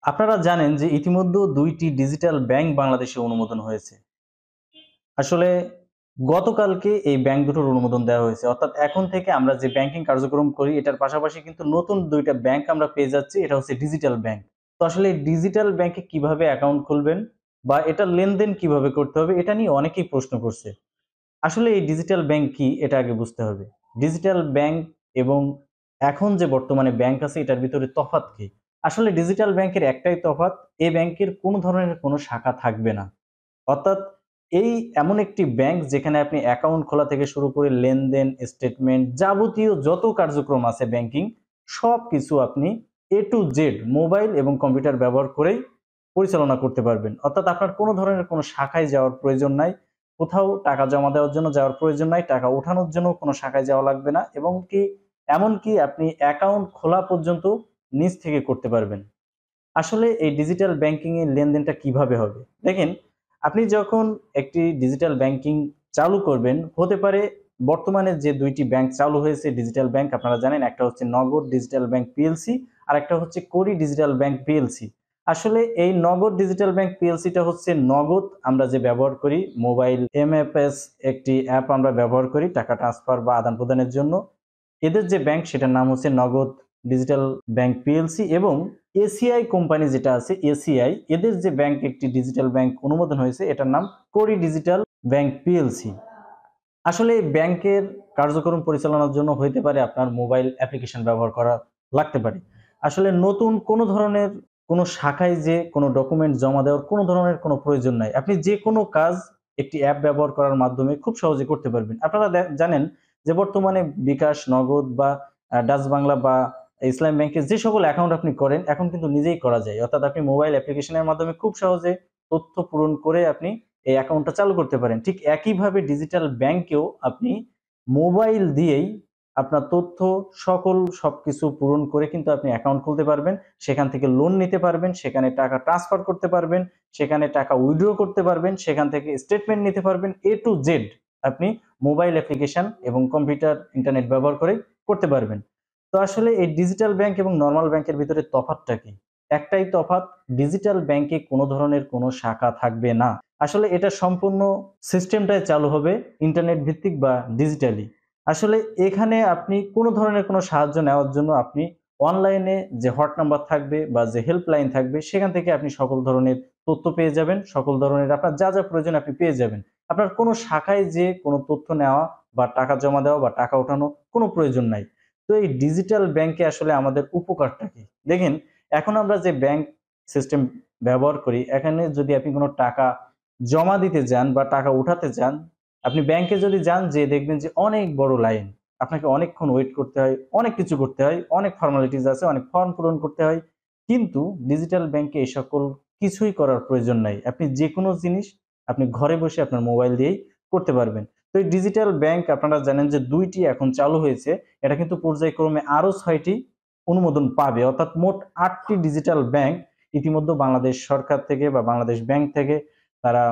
আপনারা জানেন যে ইতিমধ্যে দুইটি ডিজিটাল ব্যাংক বাংলাদেশে অনুমোদন হয়েছে। আসলে গতকালকে এই ব্যাংক দুটোর অনুমোদন দেওয়া হয়েছে, অর্থাৎ এখন থেকে আমরা যে ব্যাংকিং কার্যক্রম করি এটার পাশাপাশি কিন্তু নতুন দুইটা ব্যাংক আমরা পেয়ে যাচ্ছি। এটা হচ্ছে ডিজিটাল ব্যাংক। তো আসলে এই ডিজিটাল ব্যাংকে কিভাবে অ্যাকাউন্ট খুলবেন বা এটা লেনদেন কিভাবে করতে হবে এটা নিয়ে অনেকেই প্রশ্ন করছে। আসলে এই ডিজিটাল ব্যাংক কি এটা আগে বুঝতে হবে। ডিজিটাল ব্যাংক এবং এখন যে বর্তমানে ব্যাংক আছে এটার ভিতরে তফাৎ কি? আসলে ডিজিটাল ব্যাংকের একটাই তফাৎ, এই ব্যাংকের কোনো ধরনের কোনো শাখা থাকবে না। অর্থাৎ এই এমন একটি ব্যাংক যেখানে আপনি অ্যাকাউন্ট খোলা থেকে শুরু করে লেনদেন, স্টেটমেন্ট, যাবতীয় যত কার্যক্রম আছে ব্যাংকিং সবকিছু আপনি এ টু জেড মোবাইল এবং কম্পিউটার ব্যবহার করেই পরিচালনা করতে পারবেন। অর্থাৎ আপনার কোনো ধরনের কোনো শাখায় যাওয়ার প্রয়োজন নাই, কোথাও টাকা জমা দেওয়ার জন্য যাওয়ার প্রয়োজন নাই, টাকা ওঠানোর জন্য কোনো শাখায় যাওয়া লাগবে না, এবং কি এমনকি আপনি অ্যাকাউন্ট খোলা পর্যন্ত নিজ থেকে করতে পারবেন। আসলে এই ডিজিটাল ব্যাংকিং এর লেনদেনটা কিভাবে হবে দেখেন, আপনি যখন একটি ডিজিটাল ব্যাংকিং চালু করবেন, হতে পারে বর্তমানে যে দুইটি ব্যাংক চালু হয়েছে ডিজিটাল ব্যাংক আপনারা জানেন, একটা হচ্ছে নগদ ডিজিটাল ব্যাংক পিএলসি আর একটা হচ্ছে কোরি ডিজিটাল ব্যাংক পিএলসি। আসলে এই নগদ ডিজিটাল ব্যাংক পিএলসিটা হচ্ছে নগদ আমরা যে ব্যবহার করি মোবাইল এমএফএস একটি অ্যাপ আমরা ব্যবহার করি টাকা ট্রান্সফার বা আদান প্রদানের জন্য। এদের যে ব্যাংক সেটার নাম হচ্ছে নগদ ডিজিটাল ব্যাংক পিএলসি, এবং এসিআই কোম্পানি যেটা আছে এসিআই, এদের যে ব্যাংক একটি ডিজিটাল ব্যাংক অনুমোদন হয়েছে এটার নাম কোরি ডিজিটাল ব্যাংক পিএলসি। আসলে ব্যাংকের কার্যক্রম পরিচালনার জন্য হইতে পারে আপনার মোবাইল অ্যাপ্লিকেশন ব্যবহার করা লাগতে পারে। আসলে নতুন কোনো ধরনের কোনো শাখায় যে কোনো ডকুমেন্ট জমা দেওয়ার কোনো ধরনের কোনো প্রয়োজন নাই, আপনি যে কোনো কাজ একটি অ্যাপ ব্যবহার করার মাধ্যমে খুব সহজে করতে পারবেন। আপনারা জানেন যে বর্তমানে বিকাশ, নগদ বা ডাচ বাংলা বা ইসলাম ব্যাংকের যে সকল অ্যাকাউন্ট আপনি করেন এখন কিন্তু নিজেই করা যায়, অর্থাৎ আপনি মোবাইল অ্যাপ্লিকেশনের মাধ্যমে খুব সহজে তথ্য পূরণ করে আপনি এই অ্যাকাউন্টটা চালু করতে পারেন। ঠিক একইভাবে ডিজিটাল ব্যাংকেও আপনি মোবাইল দিয়েই আপনার তথ্য সকল সবকিছু পূরণ করে কিন্তু আপনি অ্যাকাউন্ট খুলতে পারবেন, সেখান থেকে লোন নিতে পারবেন, সেখানে টাকা ট্রান্সফার করতে পারবেন, সেখানে টাকা উইথড্র করতে পারবেন, সেখান থেকে স্টেটমেন্ট নিতে পারবেন, এ টু জেড আপনি মোবাইল অ্যাপ্লিকেশন এবং কম্পিউটার ইন্টারনেট ব্যবহার করে করতে পারবেন। তো আসলে এই ডিজিটাল ব্যাংক এবং নর্মাল ব্যাংকের ভিতরে তফাৎটা কি? একটাই তফাৎ, ডিজিটাল ব্যাংকে কোনো ধরনের কোনো শাখা থাকবে না। আসলে এটা সম্পূর্ণ সিস্টেমটাই চালু হবে ইন্টারনেট ভিত্তিক বা ডিজিটালি। আসলে এখানে আপনি কোনো ধরনের কোনো সাহায্য নেওয়ার জন্য আপনি অনলাইনে যে হট নাম্বার থাকবে বা যে হেল্পলাইন থাকবে সেখান থেকে আপনি সকল ধরনের তথ্য পেয়ে যাবেন, সকল ধরনের আপনার যা যা প্রয়োজন আপনি পেয়ে যাবেন। আপনার কোনো শাখায় যে কোনো তথ্য নেওয়া বা টাকা জমা দেওয়া বা টাকা ওঠানো কোনো প্রয়োজন নাই। তো এই ডিজিটাল ব্যাংকে আসলে আমাদের উপকারটা কি দেখেন, এখন আমরা যে ব্যাংক সিস্টেম ব্যবহার করি এখানে যদি আপনি কোনো টাকা জমা দিতে যান বা টাকা উঠাতে যান, আপনি ব্যাংকে যদি যান যে দেখবেন যে অনেক বড় লাইন, আপনাকে অনেকক্ষণ ওয়েট করতে হয়, অনেক কিছু করতে হয়, অনেক ফর্মালিটিস আছে, অনেক ফর্ম পূরণ করতে হয়। কিন্তু ডিজিটাল ব্যাংকে এই সকল কিছুই করার প্রয়োজন নাই, আপনি যে কোনো জিনিস আপনি ঘরে বসে আপনার মোবাইল দিয়েই করতে পারবেন। তো এই ডিজিটাল ব্যাংক আপনারা জানেন যে দুইটি এখন চালু হয়েছে, এটা কিন্তু পর্যায়ক্রমে আরো 6টি অনুমোদন পাবে, অর্থাৎ মোট 8টি ডিজিটাল ব্যাংক ইতিমধ্যে বাংলাদেশ সরকার থেকে বা বাংলাদেশ ব্যাংক থেকে তারা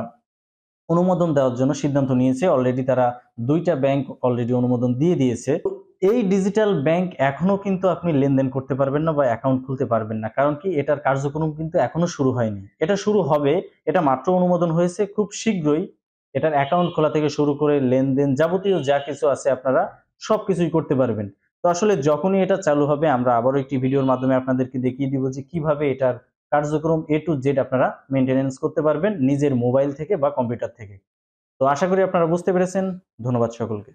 অনুমোদন দেওয়ার জন্য সিদ্ধান্ত নিয়েছে। অলরেডি তারা দুইটা ব্যাংক অলরেডি অনুমোদন দিয়ে দিয়েছে। এই ডিজিটাল ব্যাংক এখনো কিন্তু আপনি লেনদেন করতে পারবেন না বা অ্যাকাউন্ট খুলতে পারবেন না, কারণ কি এটার কার্যক্রম কিন্তু এখনো শুরু হয়নি, এটা শুরু হবে, এটা মাত্র অনুমোদন হয়েছে, খুব শীঘ্রই এটার অ্যাকাউন্ট খোলা থেকে শুরু করে লেনদেন যাবতীয় যা কিছু আছে আপনারা সবকিছুই করতে পারবেন। তো আসলে যখনই এটা চালু হবে আমরা আবারও একটি ভিডিওর মাধ্যমে আপনাদেরকে দেখিয়ে দিব যে কিভাবে এটার কার্যক্রম এ টু জেড আপনারা মেনটেনেন্স করতে পারবেন নিজের মোবাইল থেকে বা কম্পিউটার থেকে। তো আশা করি আপনারা বুঝতে পেরেছেন। ধন্যবাদ সকলকে।